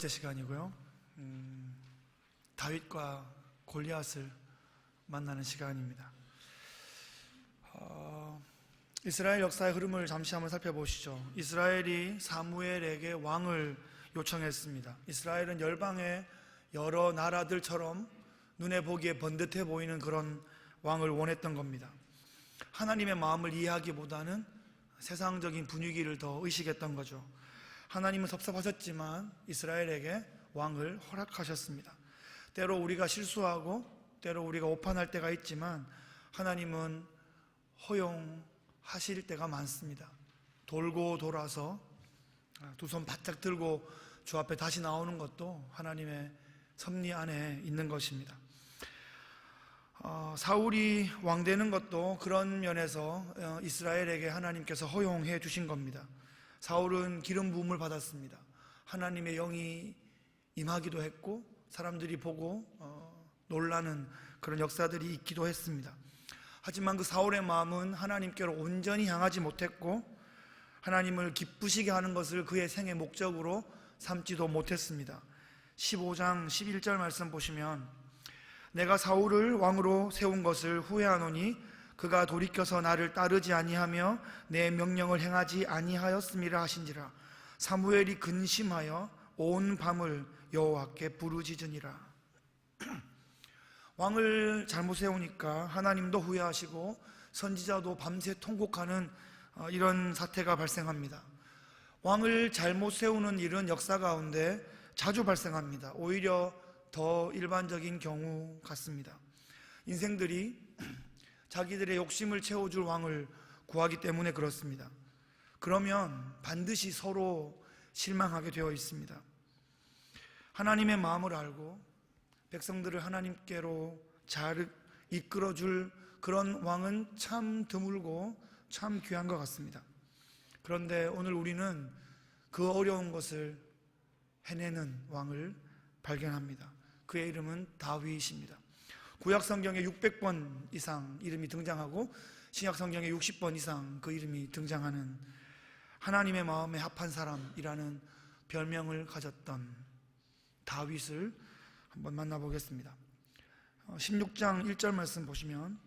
번째 시간이고요. 다윗과 골리앗을 만나는 시간입니다. 이스라엘 역사의 흐름을 잠시 한번 살펴보시죠. 이스라엘이 사무엘에게 왕을 요청했습니다. 이스라엘은 열방의 여러 나라들처럼 눈에 보기에 번듯해 보이는 그런 왕을 원했던 겁니다. 하나님의 마음을 이해하기보다는 세상적인 분위기를 더 의식했던 거죠. 하나님은 섭섭하셨지만 이스라엘에게 왕을 허락하셨습니다. 때로 우리가 실수하고 때로 우리가 오판할 때가 있지만 하나님은 허용하실 때가 많습니다. 돌고 돌아서 두 손 바짝 들고 주 앞에 다시 나오는 것도 하나님의 섭리 안에 있는 것입니다. 사울이 왕 되는 것도 그런 면에서 이스라엘에게 하나님께서 허용해 주신 겁니다. 사울은 기름 부음을 받았습니다. 하나님의 영이 임하기도 했고 사람들이 보고 놀라는 그런 역사들이 있기도 했습니다. 하지만 그 사울의 마음은 하나님께로 온전히 향하지 못했고 하나님을 기쁘시게 하는 것을 그의 생의 목적으로 삼지도 못했습니다. 15장 11절 말씀 보시면 내가 사울을 왕으로 세운 것을 후회하노니 그가 돌이켜서 나를 따르지 아니하며 내 명령을 행하지 아니하였음이라 하신지라. 사무엘이 근심하여 온 밤을 여호와께 부르짖으니라. 왕을 잘못 세우니까 하나님도 후회하시고 선지자도 밤새 통곡하는 이런 사태가 발생합니다. 왕을 잘못 세우는 일은 역사 가운데 자주 발생합니다. 오히려 더 일반적인 경우 같습니다. 인생들이 자기들의 욕심을 채워줄 왕을 구하기 때문에 그렇습니다. 그러면 반드시 서로 실망하게 되어 있습니다. 하나님의 마음을 알고 백성들을 하나님께로 잘 이끌어줄 그런 왕은 참 드물고 참 귀한 것 같습니다. 그런데 오늘 우리는 그 어려운 것을 해내는 왕을 발견합니다. 그의 이름은 다윗입니다. 구약 성경에 600번 이상 이름이 등장하고 신약 성경에 60번 이상 그 이름이 등장하는 하나님의 마음에 합한 사람이라는 별명을 가졌던 다윗을 한번 만나보겠습니다. 16장 1절 말씀 보시면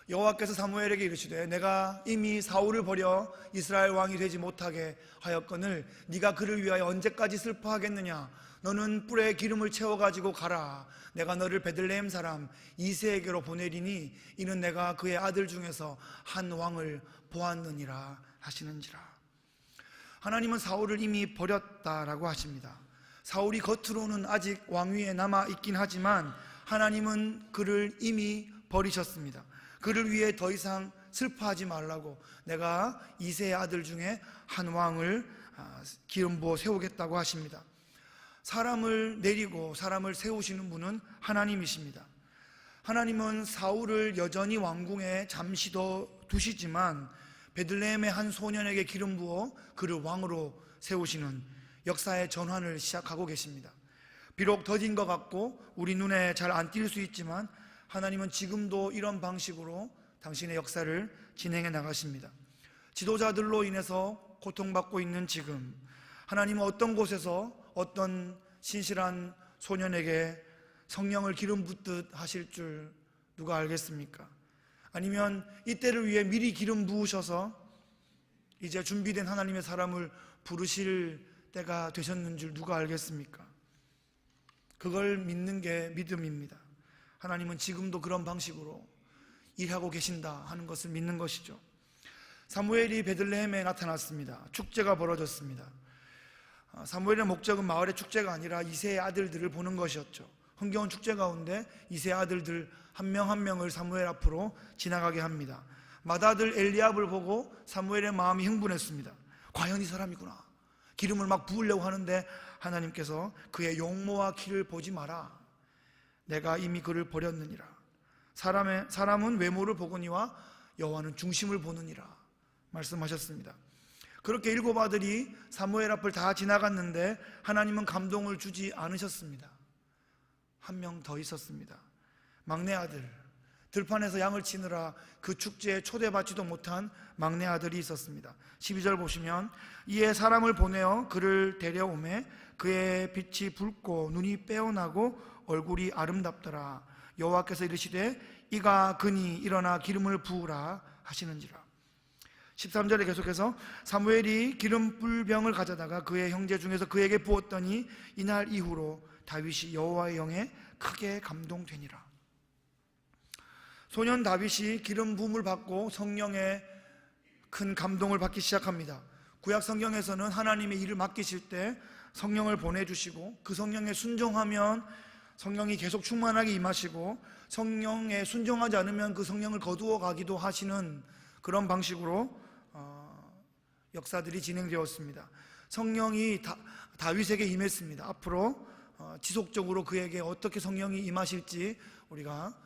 여호와께서 사무엘에게 이르시되 내가 이미 사울을 버려 이스라엘 왕이 되지 못하게 하였거늘 네가 그를 위하여 언제까지 슬퍼하겠느냐. 너는 뿔에 기름을 채워가지고 가라. 내가 너를 베들레헴 사람 이새에게로 보내리니 이는 내가 그의 아들 중에서 한 왕을 보았느니라 하시는지라. 하나님은 사울을 이미 버렸다라고 하십니다. 사울이 겉으로는 아직 왕위에 남아있긴 하지만 하나님은 그를 이미 버리셨습니다. 그를 위해 더 이상 슬퍼하지 말라고 내가 이새의 아들 중에 한 왕을 기름 부어 세우겠다고 하십니다. 사람을 내리고 사람을 세우시는 분은 하나님이십니다. 하나님은 사울을 여전히 왕궁에 잠시 더 두시지만 베들레헴의 한 소년에게 기름 부어 그를 왕으로 세우시는 역사의 전환을 시작하고 계십니다. 비록 더딘 것 같고 우리 눈에 잘 안 띌 수 있지만 하나님은 지금도 이런 방식으로 당신의 역사를 진행해 나가십니다. 지도자들로 인해서 고통받고 있는 지금 하나님은 어떤 곳에서 어떤 신실한 소년에게 성령을 기름 붓듯 하실 줄 누가 알겠습니까? 아니면 이때를 위해 미리 기름 부으셔서 이제 준비된 하나님의 사람을 부르실 때가 되셨는 줄 누가 알겠습니까? 그걸 믿는 게 믿음입니다. 하나님은 지금도 그런 방식으로 일하고 계신다 하는 것을 믿는 것이죠. 사무엘이 베들레헴에 나타났습니다. 축제가 벌어졌습니다. 사무엘의 목적은 마을의 축제가 아니라 이새의 아들들을 보는 것이었죠. 흥겨운 축제 가운데 이새의 아들들 한 명 한 명을 사무엘 앞으로 지나가게 합니다. 맏아들 엘리압을 보고 사무엘의 마음이 흥분했습니다. 과연 이 사람이구나. 기름을 막 부으려고 하는데 하나님께서 그의 용모와 키를 보지 마라. 내가 이미 그를 버렸느니라. 사람은 외모를 보거니와 여호와는 중심을 보느니라 말씀하셨습니다. 그렇게 일곱 아들이 사무엘 앞을 다 지나갔는데 하나님은 감동을 주지 않으셨습니다. 한 명 더 있었습니다. 막내 아들 들판에서 양을 치느라 그 축제에 초대받지도 못한 막내 아들이 있었습니다. 12절 보시면 이에 사람을 보내어 그를 데려오매 그의 빛이 붉고 눈이 빼어나고 얼굴이 아름답더라. 여호와께서 이르시되 이가 그니 일어나 기름을 부으라 하시는지라. 13절에 계속해서 사무엘이 기름 불병을 가져다가 그의 형제 중에서 그에게 부었더니 이날 이후로 다윗이 여호와의 영에 크게 감동되니라. 소년 다윗이 기름 부음을 받고 성령의 큰 감동을 받기 시작합니다. 구약 성경에서는 하나님의 일을 맡기실 때 성령을 보내주시고 그 성령에 순종하면 성령이 계속 충만하게 임하시고 성령에 순종하지 않으면 그 성령을 거두어 가기도 하시는 그런 방식으로 역사들이 진행되었습니다. 성령이 다윗에게 임했습니다. 앞으로 지속적으로 그에게 어떻게 성령이 임하실지 우리가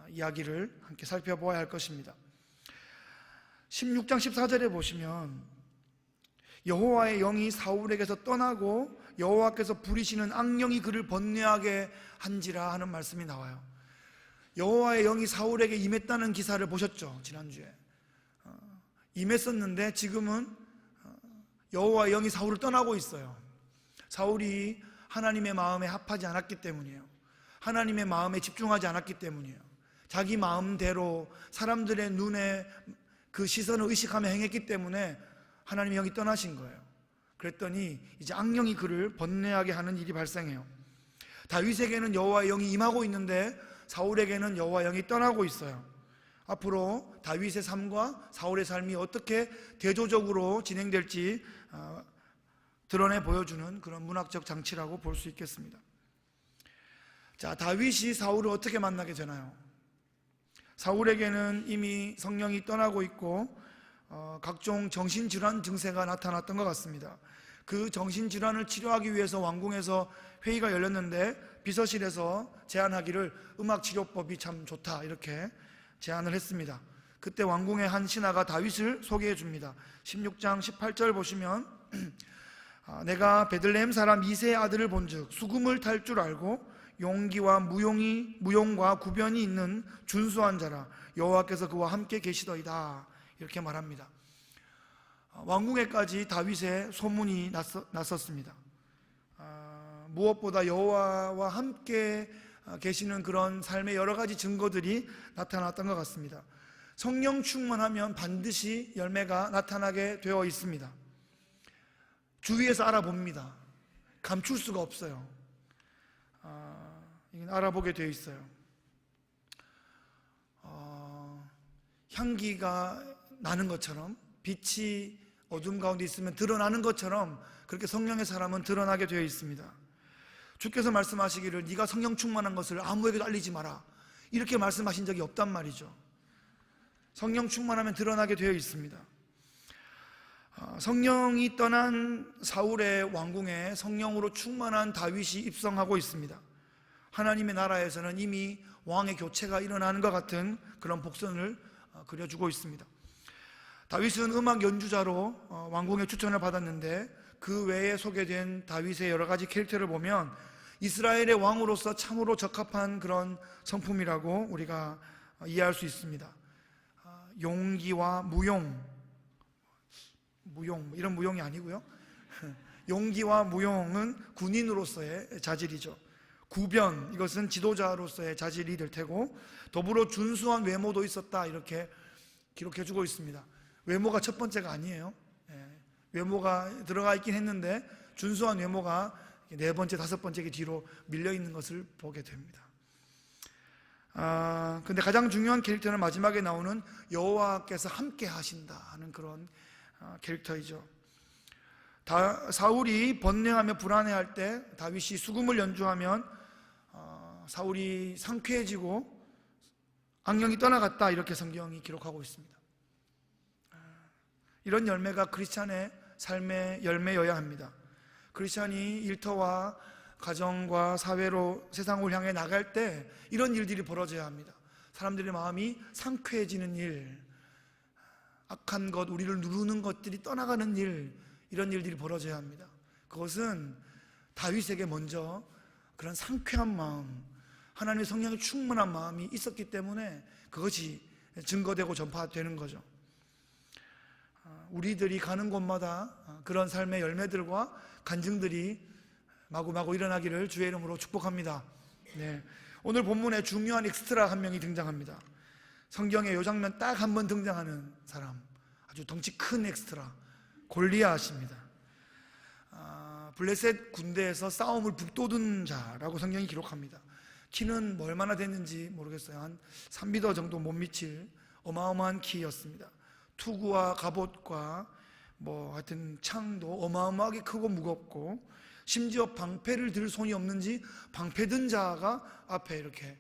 이야기를 함께 살펴보아야 할 것입니다. 16장 14절에 보시면 여호와의 영이 사울에게서 떠나고 여호와께서 부리시는 악령이 그를 번뇌하게 한지라 하는 말씀이 나와요. 여호와의 영이 사울에게 임했다는 기사를 보셨죠? 지난주에 임했었는데 지금은 여호와의 영이 사울을 떠나고 있어요. 사울이 하나님의 마음에 합하지 않았기 때문이에요. 하나님의 마음에 집중하지 않았기 때문이에요. 자기 마음대로 사람들의 눈에 그 시선을 의식하며 행했기 때문에 하나님의 영이 떠나신 거예요. 그랬더니 이제 악령이 그를 번뇌하게 하는 일이 발생해요. 다윗에게는 여호와의 영이 임하고 있는데 사울에게는 여호와의 영이 떠나고 있어요. 앞으로 다윗의 삶과 사울의 삶이 어떻게 대조적으로 진행될지 드러내 보여주는 그런 문학적 장치라고 볼 수 있겠습니다. 자, 다윗이 사울을 어떻게 만나게 되나요? 사울에게는 이미 성령이 떠나고 있고 각종 정신질환 증세가 나타났던 것 같습니다. 그 정신질환을 치료하기 위해서 왕궁에서 회의가 열렸는데 비서실에서 제안하기를 음악치료법이 참 좋다 이렇게 제안을 했습니다. 그때 왕궁의 한 신하가 다윗을 소개해 줍니다. 16장 18절 보시면 내가 베들레헴 사람 이새의 아들을 본즉 수금을 탈 줄 알고 용기와 무용과 구변이 있는 준수한 자라. 여호와께서 그와 함께 계시더이다 이렇게 말합니다. 왕궁에까지 다윗의 소문이 났었습니다. 무엇보다 여호와와 함께 계시는 그런 삶의 여러 가지 증거들이 나타났던 것 같습니다. 성령 충만하면 반드시 열매가 나타나게 되어 있습니다. 주위에서 알아봅니다. 감출 수가 없어요. 이건 알아보게 되어 있어요. 향기가 나는 것처럼 빛이 어둠 가운데 있으면 드러나는 것처럼 그렇게 성령의 사람은 드러나게 되어 있습니다. 주께서 말씀하시기를 네가 성령 충만한 것을 아무에게도 알리지 마라 이렇게 말씀하신 적이 없단 말이죠. 성령 충만하면 드러나게 되어 있습니다. 성령이 떠난 사울의 왕궁에 성령으로 충만한 다윗이 입성하고 있습니다. 하나님의 나라에서는 이미 왕의 교체가 일어나는 것 같은 그런 복선을 그려주고 있습니다. 다윗은 음악 연주자로 왕궁의 추천을 받았는데 그 외에 소개된 다윗의 여러 가지 캐릭터를 보면 이스라엘의 왕으로서 참으로 적합한 그런 성품이라고 우리가 이해할 수 있습니다. 용기와 무용 이런 무용이 아니고요. 용기와 무용은 군인으로서의 자질이죠. 구변, 이것은 지도자로서의 자질이 될 테고 더불어 준수한 외모도 있었다 이렇게 기록해주고 있습니다. 외모가 첫 번째가 아니에요. 외모가 들어가 있긴 했는데 준수한 외모가 네 번째, 다섯 번째 뒤로 밀려 있는 것을 보게 됩니다. 근데 가장 중요한 캐릭터는 마지막에 나오는 여호와께서 함께 하신다 하는 그런 캐릭터이죠. 사울이 번뇌하며 불안해할 때 다윗이 수금을 연주하면 사울이 상쾌해지고 악령이 떠나갔다 이렇게 성경이 기록하고 있습니다. 이런 열매가 크리스찬의 삶의 열매여야 합니다. 크리스찬이 일터와 가정과 사회로 세상을 향해 나갈 때 이런 일들이 벌어져야 합니다. 사람들의 마음이 상쾌해지는 일, 악한 것, 우리를 누르는 것들이 떠나가는 일, 이런 일들이 벌어져야 합니다. 그것은 다윗에게 먼저 그런 상쾌한 마음, 하나님의 성령의 충만한 마음이 있었기 때문에 그것이 증거되고 전파되는 거죠. 우리들이 가는 곳마다 그런 삶의 열매들과 간증들이 마구마구 일어나기를 주의 이름으로 축복합니다. 네. 오늘 본문에 중요한 엑스트라 한 명이 등장합니다. 성경에 이 장면 딱 한 번 등장하는 사람, 아주 덩치 큰 엑스트라, 골리앗입니다. 블레셋 군대에서 싸움을 북돋은 자라고 성경이 기록합니다. 키는 뭐 얼마나 됐는지 모르겠어요. 한 3m 정도 못 미칠 어마어마한 키였습니다. 투구와 갑옷과 뭐 하여튼 창도 어마어마하게 크고 무겁고, 심지어 방패를 들 손이 없는지 방패 든 자가 앞에 이렇게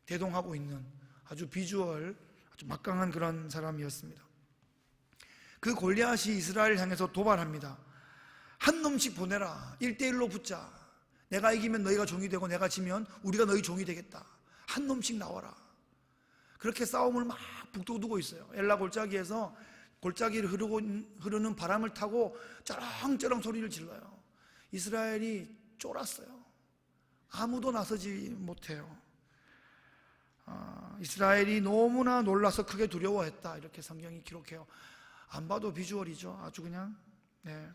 대동하고 있는 아주 비주얼 아주 막강한 그런 사람이었습니다. 그 골리앗이 이스라엘을 향해서 도발합니다. 한 놈씩 보내라. 1대1로 붙자. 내가 이기면 너희가 종이 되고 내가 지면 우리가 너희 종이 되겠다. 한 놈씩 나와라. 그렇게 싸움을 막 북돋우고 있어요. 엘라 골짜기에서 골짜기를 흐르는 바람을 타고 쩌렁쩌렁 소리를 질러요. 이스라엘이 쫄았어요. 아무도 나서지 못해요. 이스라엘이 너무나 놀라서 크게 두려워했다, 이렇게 성경이 기록해요. 안 봐도 비주얼이죠. 아주 그냥. 네.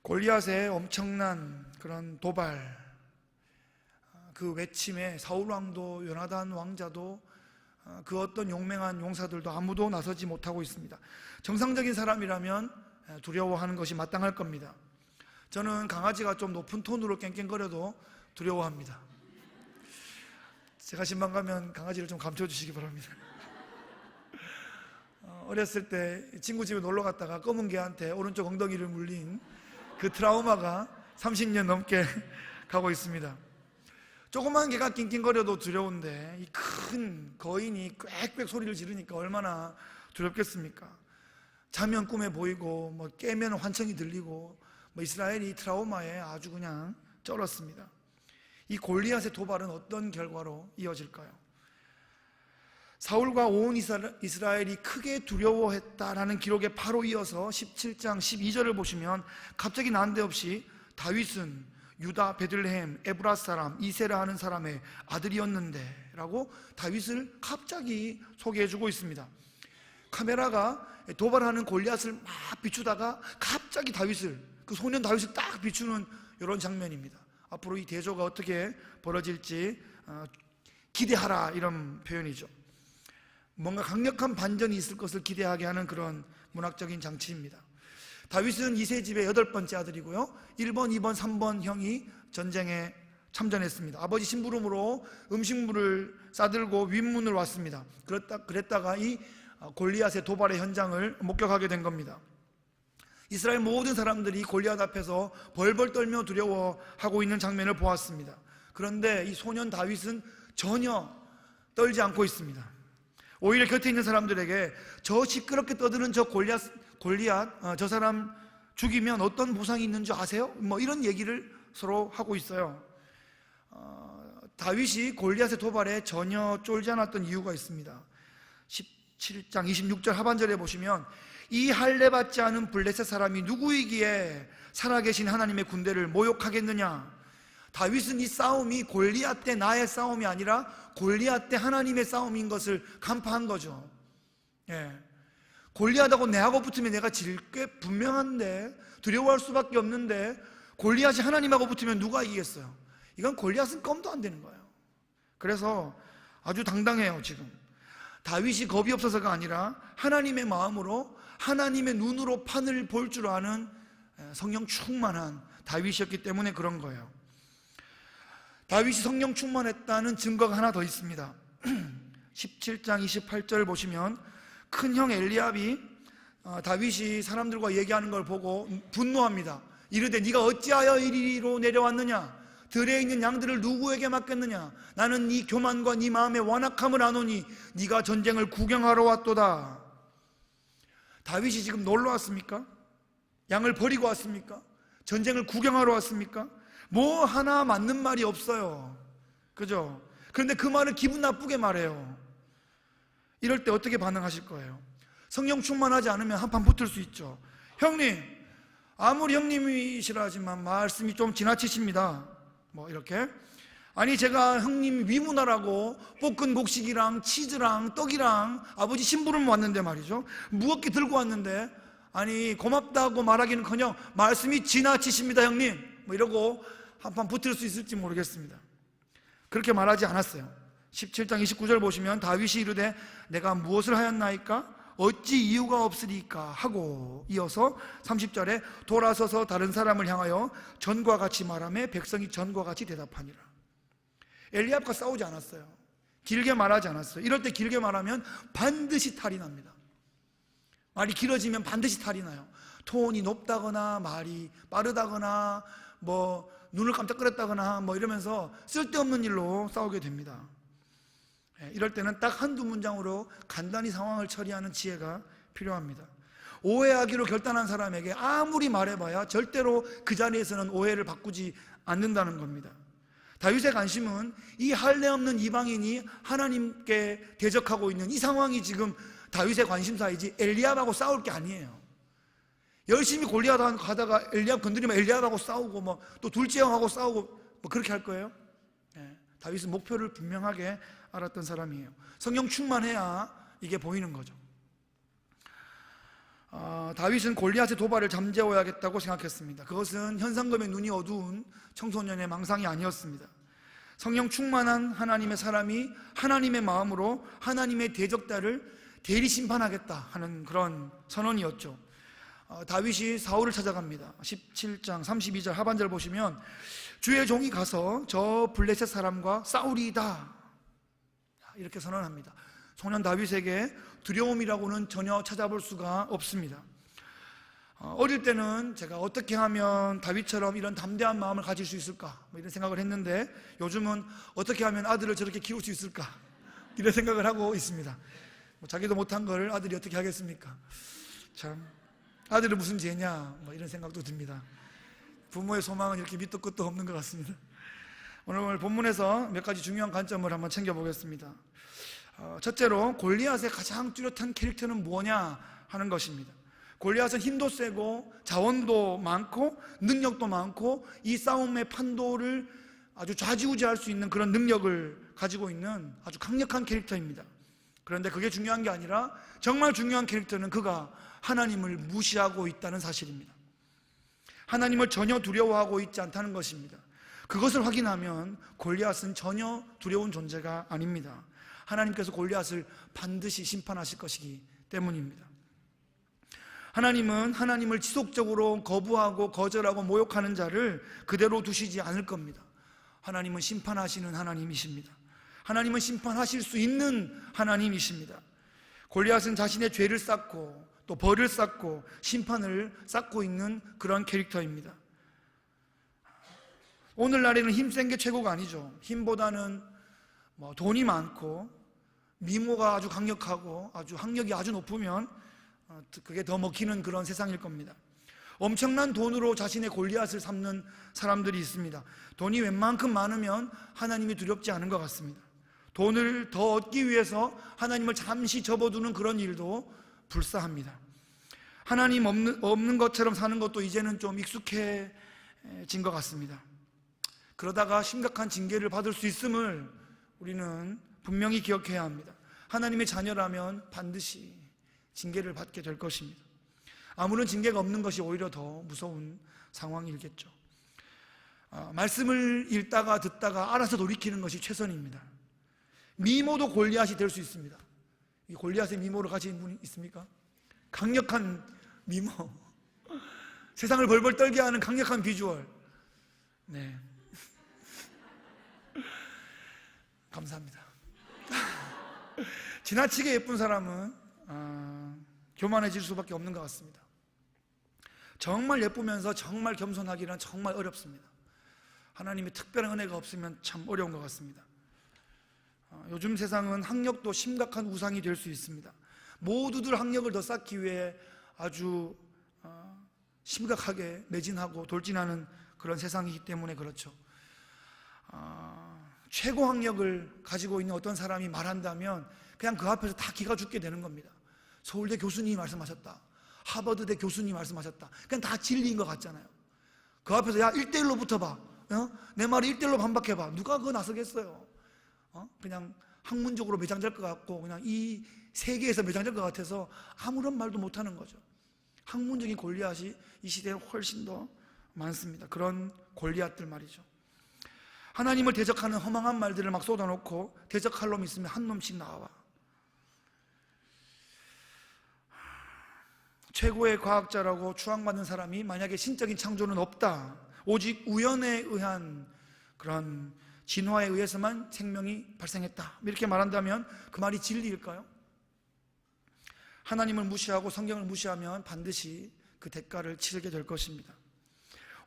골리앗의 엄청난 그런 도발, 그 외침에 사울 왕도 요나단 왕자도 그 어떤 용맹한 용사들도 아무도 나서지 못하고 있습니다. 정상적인 사람이라면 두려워하는 것이 마땅할 겁니다. 저는 강아지가 좀 높은 톤으로 깽깽거려도 두려워합니다. 제가 신방 가면 강아지를 좀 감춰주시기 바랍니다. 어렸을 때 친구 집에 놀러 갔다가 검은 개한테 오른쪽 엉덩이를 물린 그 트라우마가 30년 넘게 가고 있습니다. 조그만 개가 낑낑거려도 두려운데 이 큰 거인이 꽥꽥 소리를 지르니까 얼마나 두렵겠습니까? 자면 꿈에 보이고 뭐 깨면 환청이 들리고, 뭐 이스라엘이 트라우마에 아주 그냥 쩔었습니다. 이 골리앗의 도발은 어떤 결과로 이어질까요? 사울과 온 이스라엘이 크게 두려워했다라는 기록에 바로 이어서 17장 12절을 보시면 갑자기 난데없이 다윗은 유다 베들레헴 에브라 사람 이세라 하는 사람의 아들이었는데 라고 다윗을 갑자기 소개해주고 있습니다. 카메라가 도발하는 골리앗을 막 비추다가 갑자기 다윗을, 그 소년 다윗을 딱 비추는 이런 장면입니다. 앞으로 이 대조가 어떻게 벌어질지 기대하라, 이런 표현이죠. 뭔가 강력한 반전이 있을 것을 기대하게 하는 그런 문학적인 장치입니다. 다윗은 이세 집의 8번째 아들이고요, 1번, 2번, 3번 형이 전쟁에 참전했습니다. 아버지 심부름으로 음식물을 싸들고 윗문을 왔습니다. 그랬다가 이 골리앗의 도발의 현장을 목격하게 된 겁니다. 이스라엘 모든 사람들이 골리앗 앞에서 벌벌 떨며 두려워하고 있는 장면을 보았습니다. 그런데 이 소년 다윗은 전혀 떨지 않고 있습니다. 오히려 곁에 있는 사람들에게 저 시끄럽게 떠드는 저 골리앗 저 사람 죽이면 어떤 보상이 있는 줄 아세요? 뭐 이런 얘기를 서로 하고 있어요. 다윗이 골리앗의 도발에 전혀 쫄지 않았던 이유가 있습니다. 17장 26절 하반절에 보시면 이 할례 받지 않은 블레셋 사람이 누구이기에 살아계신 하나님의 군대를 모욕하겠느냐. 다윗은 이 싸움이 골리앗 대 나의 싸움이 아니라 골리앗 대 하나님의 싸움인 것을 간파한 거죠. 예. 골리앗하고 내하고 붙으면 내가 질 게 분명한데, 두려워할 수밖에 없는데 골리앗이 하나님하고 붙으면 누가 이기겠어요? 이건 골리앗은 껌도 안 되는 거예요. 그래서 아주 당당해요. 지금 다윗이 겁이 없어서가 아니라 하나님의 마음으로, 하나님의 눈으로 판을 볼 줄 아는 성령 충만한 다윗이었기 때문에 그런 거예요. 다윗이 성령 충만했다는 증거가 하나 더 있습니다. 17장 28절 보시면 큰 형 엘리압이 다윗이 사람들과 얘기하는 걸 보고 분노합니다. 이르되 네가 어찌하여 이리로 내려왔느냐? 들에 있는 양들을 누구에게 맡겼느냐? 나는 네 교만과 네 마음의 완악함을 아노니 네가 전쟁을 구경하러 왔도다. 다윗이 지금 놀러 왔습니까? 양을 버리고 왔습니까? 전쟁을 구경하러 왔습니까? 뭐 하나 맞는 말이 없어요. 그죠? 그런데 그 말을 기분 나쁘게 말해요. 이럴 때 어떻게 반응하실 거예요? 성령 충만하지 않으면 한판 붙을 수 있죠. 형님, 아무리 형님이시라 하지만 말씀이 좀 지나치십니다. 뭐 이렇게 아니 제가 형님 위문하라고 볶은 곡식이랑 치즈랑 떡이랑 아버지 심부름 왔는데 말이죠, 무겁게 들고 왔는데 아니 고맙다고 말하기는커녕 말씀이 지나치십니다 형님, 뭐 이러고 한판 붙을 수 있을지 모르겠습니다. 그렇게 말하지 않았어요. 17장 29절 보시면 다윗이 이르되 내가 무엇을 하였나이까? 어찌 이유가 없으리까? 하고 이어서 30절에 돌아서서 다른 사람을 향하여 전과 같이 말하며 백성이 전과 같이 대답하니라. 엘리압과 싸우지 않았어요. 길게 말하지 않았어요. 이럴 때 길게 말하면 반드시 탈이 납니다. 말이 길어지면 반드시 탈이 나요. 톤이 높다거나 말이 빠르다거나 뭐 눈을 깜짝거렸다거나 뭐 이러면서 쓸데없는 일로 싸우게 됩니다. 이럴 때는 딱 한두 문장으로 간단히 상황을 처리하는 지혜가 필요합니다. 오해하기로 결단한 사람에게 아무리 말해봐야 절대로 그 자리에서는 오해를 바꾸지 않는다는 겁니다. 다윗의 관심은 이 할례 없는 이방인이 하나님께 대적하고 있는 이 상황이 지금 다윗의 관심사이지 엘리압하고 싸울 게 아니에요. 열심히 골리앗 하다가 엘리압 건드리면 엘리압하고 싸우고 뭐 또 둘째형하고 싸우고 뭐 그렇게 할 거예요? 다윗은 목표를 분명하게 알았던 사람이에요. 성령 충만해야 이게 보이는 거죠. 다윗은 골리앗의 도발을 잠재워야겠다고 생각했습니다. 그것은 현상금의 눈이 어두운 청소년의 망상이 아니었습니다. 성령 충만한 하나님의 사람이 하나님의 마음으로 하나님의 대적자를 대리 심판하겠다 하는 그런 선언이었죠. 다윗이 사울을 찾아갑니다. 17장 32절 하반절 보시면 주의 종이 가서 저 블레셋 사람과 싸우리이다 이렇게 선언합니다. 소년 다윗에게 두려움이라고는 전혀 찾아볼 수가 없습니다. 어릴 때는 제가 어떻게 하면 다윗처럼 이런 담대한 마음을 가질 수 있을까 뭐 이런 생각을 했는데, 요즘은 어떻게 하면 아들을 저렇게 키울 수 있을까 이런 생각을 하고 있습니다. 뭐 자기도 못한 걸 아들이 어떻게 하겠습니까? 참 아들은 무슨 죄냐 뭐 이런 생각도 듭니다. 부모의 소망은 이렇게 밑도 끝도 없는 것 같습니다. 오늘 본문에서 몇 가지 중요한 관점을 한번 챙겨보겠습니다. 첫째로 골리앗의 가장 뚜렷한 캐릭터는 뭐냐 하는 것입니다. 골리앗은 힘도 세고 자원도 많고 능력도 많고 이 싸움의 판도를 아주 좌지우지할 수 있는 그런 능력을 가지고 있는 아주 강력한 캐릭터입니다. 그런데 그게 중요한 게 아니라 정말 중요한 캐릭터는 그가 하나님을 무시하고 있다는 사실입니다. 하나님을 전혀 두려워하고 있지 않다는 것입니다. 그것을 확인하면 골리앗은 전혀 두려운 존재가 아닙니다. 하나님께서 골리앗을 반드시 심판하실 것이기 때문입니다. 하나님은 하나님을 지속적으로 거부하고 거절하고 모욕하는 자를 그대로 두시지 않을 겁니다. 하나님은 심판하시는 하나님이십니다. 하나님은 심판하실 수 있는 하나님이십니다. 골리앗은 자신의 죄를 쌓고 또 벌을 쌓고 심판을 쌓고 있는 그런 캐릭터입니다. 오늘날에는 힘센 게 최고가 아니죠. 힘보다는 돈이 많고 미모가 아주 강력하고 아주 학력이 아주 높으면 그게 더 먹히는 그런 세상일 겁니다. 엄청난 돈으로 자신의 골리앗을 삼는 사람들이 있습니다. 돈이 웬만큼 많으면 하나님이 두렵지 않은 것 같습니다. 돈을 더 얻기 위해서 하나님을 잠시 접어두는 그런 일도 불사합니다. 하나님 없는 것처럼 사는 것도 이제는 좀 익숙해진 것 같습니다. 그러다가 심각한 징계를 받을 수 있음을 우리는 분명히 기억해야 합니다. 하나님의 자녀라면 반드시 징계를 받게 될 것입니다. 아무런 징계가 없는 것이 오히려 더 무서운 상황이겠죠. 말씀을 읽다가 듣다가 알아서 돌이키는 것이 최선입니다. 미모도 골리앗이 될 수 있습니다. 이 골리앗의 미모를 가진 분이 있습니까? 강력한 미모, 세상을 벌벌 떨게 하는 강력한 비주얼. 네, 감사합니다. 지나치게 예쁜 사람은 교만해질 수밖에 없는 것 같습니다. 정말 예쁘면서 정말 겸손하기는 정말 어렵습니다. 하나님의 특별한 은혜가 없으면 참 어려운 것 같습니다. 요즘 세상은 학력도 심각한 우상이 될 수 있습니다. 모두들 학력을 더 쌓기 위해 아주 심각하게 매진하고 돌진하는 그런 세상이기 때문에 그렇죠. 최고 학력을 가지고 있는 어떤 사람이 말한다면 그냥 그 앞에서 다 기가 죽게 되는 겁니다. 서울대 교수님이 말씀하셨다, 하버드대 교수님이 말씀하셨다, 그냥 다 진리인 것 같잖아요. 그 앞에서 야 1대1로 붙어봐, 내 말을 1대1로 반박해봐. 누가 그거 나서겠어요? 그냥 학문적으로 매장될 것 같고 그냥 이 세계에서 매장될 것 같아서 아무런 말도 못하는 거죠. 학문적인 골리앗이 이 시대에 훨씬 더 많습니다. 그런 골리앗들 말이죠. 하나님을 대적하는 허망한 말들을 막 쏟아놓고 대적할 놈 있으면 한 놈씩 나와. 최고의 과학자라고 추앙받는 사람이 만약에 신적인 창조는 없다, 오직 우연에 의한 그런 진화에 의해서만 생명이 발생했다, 이렇게 말한다면 그 말이 진리일까요? 하나님을 무시하고 성경을 무시하면 반드시 그 대가를 치르게 될 것입니다.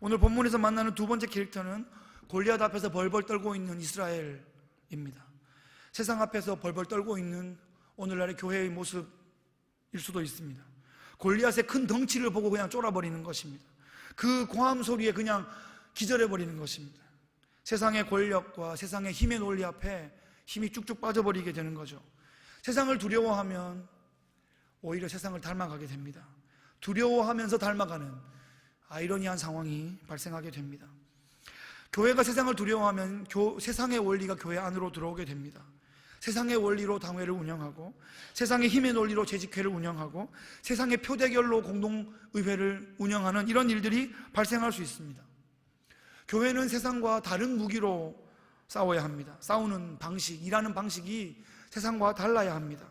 오늘 본문에서 만나는 두 번째 캐릭터는 골리앗 앞에서 벌벌 떨고 있는 이스라엘입니다. 세상 앞에서 벌벌 떨고 있는 오늘날의 교회의 모습일 수도 있습니다. 골리앗의 큰 덩치를 보고 그냥 쫄아버리는 것입니다. 그 고함 소리에 그냥 기절해버리는 것입니다. 세상의 권력과 세상의 힘의 논리 앞에 힘이 쭉쭉 빠져버리게 되는 거죠. 세상을 두려워하면 오히려 세상을 닮아가게 됩니다. 두려워하면서 닮아가는 아이러니한 상황이 발생하게 됩니다. 교회가 세상을 두려워하면 세상의 원리가 교회 안으로 들어오게 됩니다. 세상의 원리로 당회를 운영하고 세상의 힘의 논리로 재직회를 운영하고 세상의 표대결로 공동의회를 운영하는 이런 일들이 발생할 수 있습니다. 교회는 세상과 다른 무기로 싸워야 합니다. 싸우는 방식, 일하는 방식이 세상과 달라야 합니다.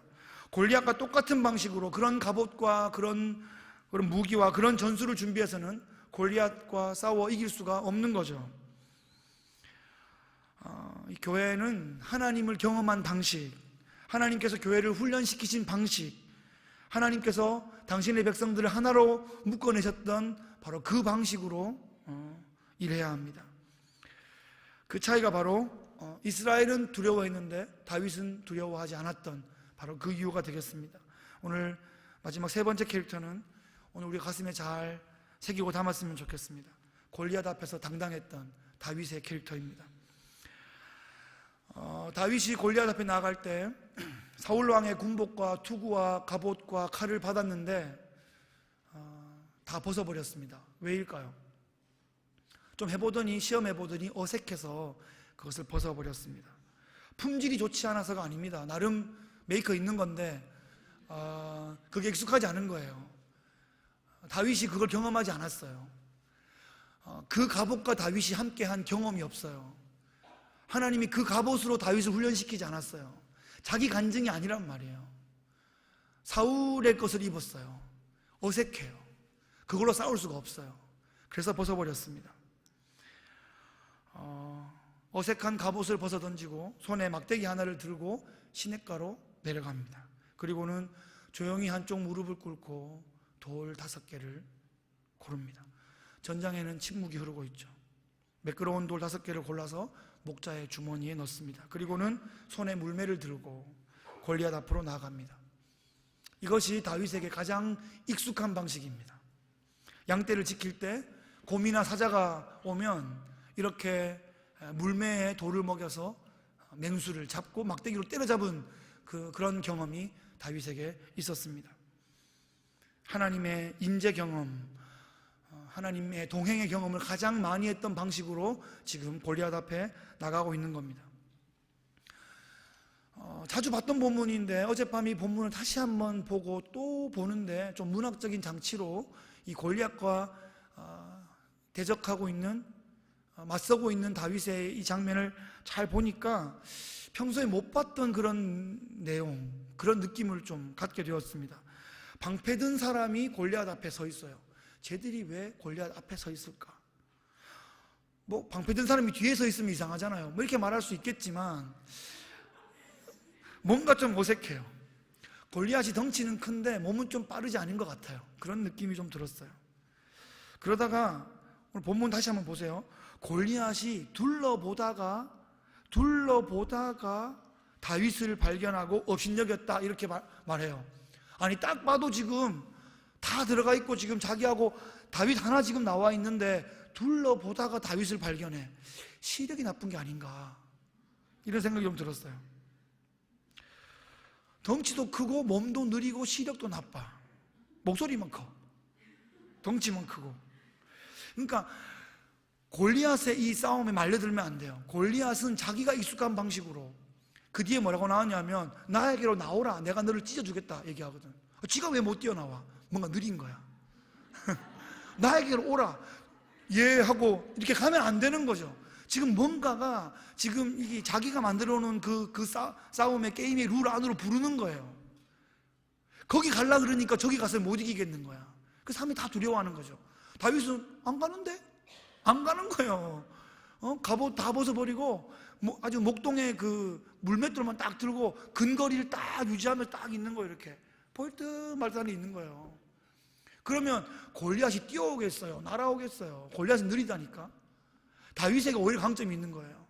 골리앗과 똑같은 방식으로 그런 갑옷과 그런 무기와 그런 전술을 준비해서는 골리앗과 싸워 이길 수가 없는 거죠. 이 교회는 하나님을 경험한 방식, 하나님께서 교회를 훈련시키신 방식, 하나님께서 당신의 백성들을 하나로 묶어내셨던 바로 그 방식으로 일해야 합니다. 그 차이가 바로 이스라엘은 두려워했는데 다윗은 두려워하지 않았던 바로 그 이유가 되겠습니다. 오늘 마지막 세 번째 캐릭터는 오늘 우리 가슴에 잘 새기고 담았으면 좋겠습니다. 골리앗 앞에서 당당했던 다윗의 캐릭터입니다. 다윗이 골리앗 앞에 나아갈 때 사울 왕의 군복과 투구와 갑옷과 칼을 받았는데 다 벗어버렸습니다. 왜일까요? 좀 해보더니 시험해보더니 어색해서 그것을 벗어버렸습니다. 품질이 좋지 않아서가 아닙니다. 나름 메이커 있는 건데 그게 익숙하지 않은 거예요. 다윗이 그걸 경험하지 않았어요. 그 갑옷과 다윗이 함께한 경험이 없어요. 하나님이 그 갑옷으로 다윗을 훈련시키지 않았어요. 자기 간증이 아니란 말이에요. 사울의 것을 입었어요. 어색해요. 그걸로 싸울 수가 없어요. 그래서 벗어버렸습니다. 어색한 갑옷을 벗어던지고 손에 막대기 하나를 들고 시냇가로 내려갑니다. 그리고는 조용히 한쪽 무릎을 꿇고 돌 5개를 고릅니다. 전장에는 침묵이 흐르고 있죠. 매끄러운 돌 5개를 골라서 목자의 주머니에 넣습니다. 그리고는 손에 물매를 들고 골리앗 앞으로 나아갑니다. 이것이 다윗에게 가장 익숙한 방식입니다. 양떼를 지킬 때 곰이나 사자가 오면 이렇게 물매에 돌을 먹여서 맹수를 잡고 막대기로 때려잡은 그런 경험이 다윗에게 있었습니다. 하나님의 임재 경험, 하나님의 동행의 경험을 가장 많이 했던 방식으로 지금 골리앗 앞에 나가고 있는 겁니다. 자주 봤던 본문인데 어젯밤 이 본문을 다시 한번 보고 또 보는데 좀 문학적인 장치로 이 골리앗과 대적하고 있는, 맞서고 있는 다윗의 이 장면을 잘 보니까 평소에 못 봤던 그런 내용, 그런 느낌을 좀 갖게 되었습니다. 방패든 사람이 골리앗 앞에 서 있어요. 쟤들이 왜 골리앗 앞에 서 있을까? 방패든 사람이 뒤에 서 있으면 이상하잖아요. 이렇게 말할 수 있겠지만 뭔가 좀 어색해요. 골리앗이 덩치는 큰데 몸은 좀 빠르지 않은 것 같아요. 그런 느낌이 좀 들었어요. 그러다가 오늘 본문 다시 한번 보세요. 골리앗이 둘러보다가 다윗을 발견하고 업신여겼다, 이렇게 말해요. 아니, 딱 봐도 지금 다 들어가 있고 지금 자기하고 다윗 하나 지금 나와 있는데 둘러보다가 다윗을 발견해. 시력이 나쁜 게 아닌가, 이런 생각이 좀 들었어요. 덩치도 크고 몸도 느리고 시력도 나빠. 목소리만 커. 덩치만 크고. 그러니까 골리앗의 이 싸움에 말려들면 안 돼요. 골리앗은 자기가 익숙한 방식으로, 그 뒤에 뭐라고 나왔냐면 나에게로 나오라, 내가 너를 찢어주겠다 얘기하거든. 지가 왜 못 뛰어나와? 뭔가 느린 거야. 나에게로 오라, 예 하고 이렇게 가면 안 되는 거죠. 지금 뭔가가 지금 이게 자기가 만들어 놓은 그 싸움의 게임의 룰 안으로 부르는 거예요. 거기 갈라 그러니까 저기 가서 못 이기겠는 거야. 그 사람이 다 두려워하는 거죠. 다윗은 안 가는데? 안 가는 거예요. 갑옷 다 벗어버리고 아주 목동에 그 물맷돌만 딱 들고 근거리를 딱 유지하면서 딱 있는 거예요. 이렇게 보일 듯 말 듯 있는 거예요. 그러면 골리앗이 뛰어오겠어요? 날아오겠어요? 골리앗은 느리다니까. 다윗에게 오히려 강점이 있는 거예요.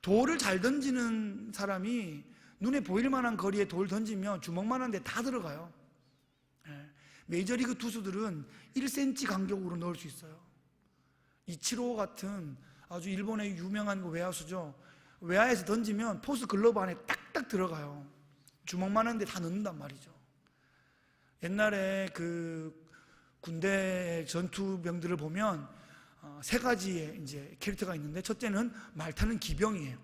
돌을 잘 던지는 사람이 눈에 보일 만한 거리에 돌 던지면 주먹만한 데 다 들어가요. 메이저리그 투수들은 1cm 간격으로 넣을 수 있어요. 이치로 같은 아주 일본의 유명한 외야수죠. 외야에서 던지면 포수 글러브 안에 딱딱 들어가요. 주먹만한 데 다 넣는단 말이죠. 옛날에 그 군대 전투병들을 보면 세 가지의 이제 캐릭터가 있는데, 첫째는 말 타는 기병이에요.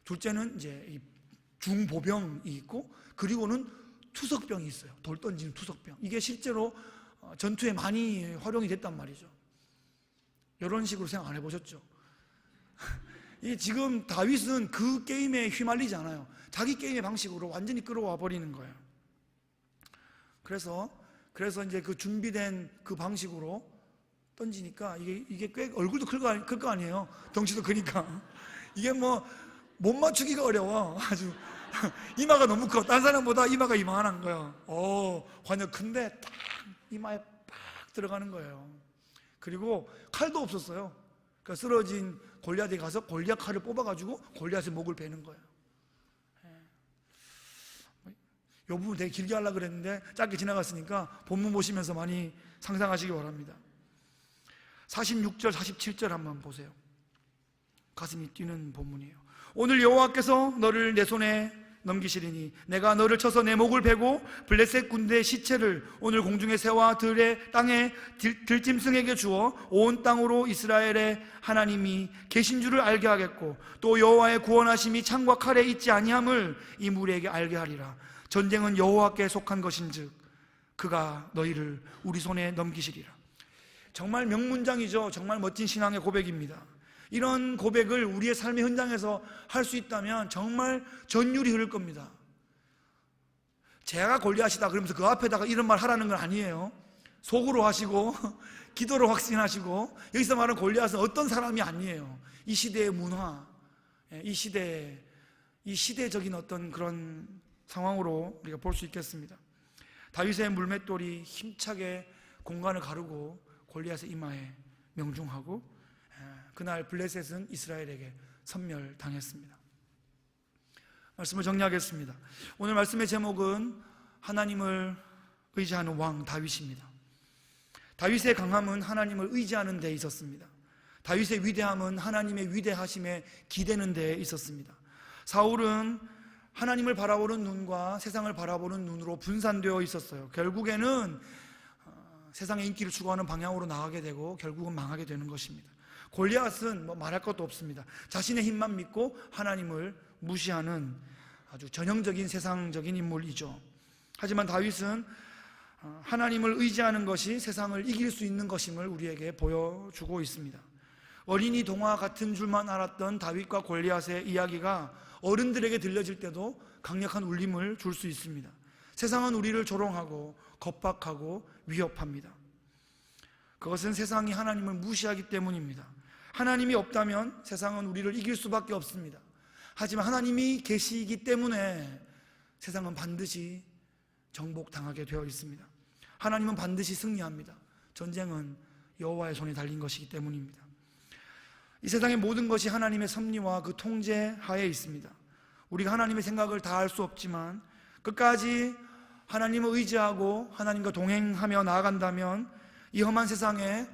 둘째는 이제 이 중보병이 있고, 그리고는 투석병이 있어요. 돌 던지는 투석병. 이게 실제로 전투에 많이 활용이 됐단 말이죠. 이런 식으로 생각 안 해보셨죠? 이 지금 다윗은 그 게임에 휘말리지 않아요. 자기 게임의 방식으로 완전히 끌어와 버리는 거예요. 그래서 이제 그 준비된 그 방식으로 던지니까 이게 꽤 얼굴도 클 거 아니에요. 덩치도 크니까. 이게 뭐 못 맞추기가 어려워. 아주 이마가 너무 커. 딴 사람보다 이마가 이만한 거예요. 관역 큰데 딱 이마에 팍 들어가는 거예요. 그리고 칼도 없었어요. 그러니까 쓰러진 골리앗에 가서 골리앗 칼을 뽑아가지고 골리앗의 목을 베는 거예요. 이 부분 되게 길게 하려고 그랬는데 짧게 지나갔으니까 본문 보시면서 많이 상상하시기 바랍니다. 46절, 47절 한번 보세요. 가슴이 뛰는 본문이에요. 오늘 여호와께서 너를 내 손에 넘기시리니 내가 너를 쳐서 내 목을 베고 블레셋 군대의 시체를 오늘 공중의 새와 들의 땅에 들짐승에게 주어 온 땅으로 이스라엘의 하나님이 계신 줄을 알게 하겠고, 또 여호와의 구원하심이 창과 칼에 있지 아니함을 이 무리에게 알게 하리라. 전쟁은 여호와께 속한 것인즉 그가 너희를 우리 손에 넘기시리라. 정말 명문장이죠. 정말 멋진 신앙의 고백입니다. 이런 고백을 우리의 삶의 현장에서 할 수 있다면 정말 전율이 흐를 겁니다. 제가 골리앗이다 그러면서 그 앞에다가 이런 말 하라는 건 아니에요. 속으로 하시고 기도로 확신하시고, 여기서 말하는 골리앗은 어떤 사람이 아니에요. 이 시대의 문화, 이 시대적인 어떤 그런 상황으로 우리가 볼 수 있겠습니다. 다윗의 물맷돌이 힘차게 공간을 가르고 골리앗의 이마에 명중하고, 그날 블레셋은 이스라엘에게 섬멸당했습니다. 말씀을 정리하겠습니다. 오늘 말씀의 제목은 하나님을 의지하는 왕 다윗입니다. 다윗의 강함은 하나님을 의지하는 데에 있었습니다. 다윗의 위대함은 하나님의 위대하심에 기대는 데에 있었습니다. 사울은 하나님을 바라보는 눈과 세상을 바라보는 눈으로 분산되어 있었어요. 결국에는 세상의 인기를 추구하는 방향으로 나가게 되고 결국은 망하게 되는 것입니다. 골리앗은 뭐 말할 것도 없습니다. 자신의 힘만 믿고 하나님을 무시하는 아주 전형적인 세상적인 인물이죠. 하지만 다윗은 하나님을 의지하는 것이 세상을 이길 수 있는 것임을 우리에게 보여주고 있습니다. 어린이 동화 같은 줄만 알았던 다윗과 골리앗의 이야기가 어른들에게 들려질 때도 강력한 울림을 줄 수 있습니다. 세상은 우리를 조롱하고 겁박하고 위협합니다. 그것은 세상이 하나님을 무시하기 때문입니다. 하나님이 없다면 세상은 우리를 이길 수밖에 없습니다. 하지만 하나님이 계시기 때문에 세상은 반드시 정복당하게 되어 있습니다. 하나님은 반드시 승리합니다. 전쟁은 여호와의 손에 달린 것이기 때문입니다. 이 세상의 모든 것이 하나님의 섭리와 그 통제 하에 있습니다. 우리가 하나님의 생각을 다 알 수 없지만 끝까지 하나님을 의지하고 하나님과 동행하며 나아간다면 이 험한 세상에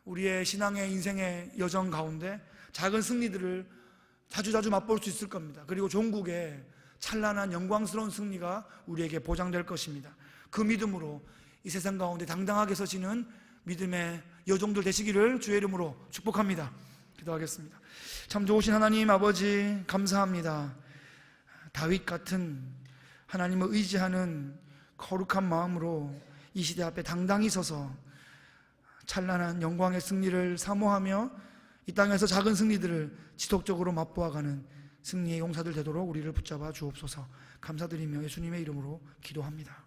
우리의 신앙의 인생의 여정 가운데 작은 승리들을 자주자주 맛볼 수 있을 겁니다. 그리고 종국의 찬란한 영광스러운 승리가 우리에게 보장될 것입니다. 그 믿음으로 이 세상 가운데 당당하게 서시는 믿음의 여종들 되시기를 주의 이름으로 축복합니다. 기도하겠습니다. 참 좋으신 하나님 아버지, 감사합니다. 다윗 같은 하나님을 의지하는 거룩한 마음으로 이 시대 앞에 당당히 서서 찬란한 영광의 승리를 사모하며 이 땅에서 작은 승리들을 지속적으로 맛보아가는 승리의 용사들 되도록 우리를 붙잡아 주옵소서. 감사드리며 예수님의 이름으로 기도합니다.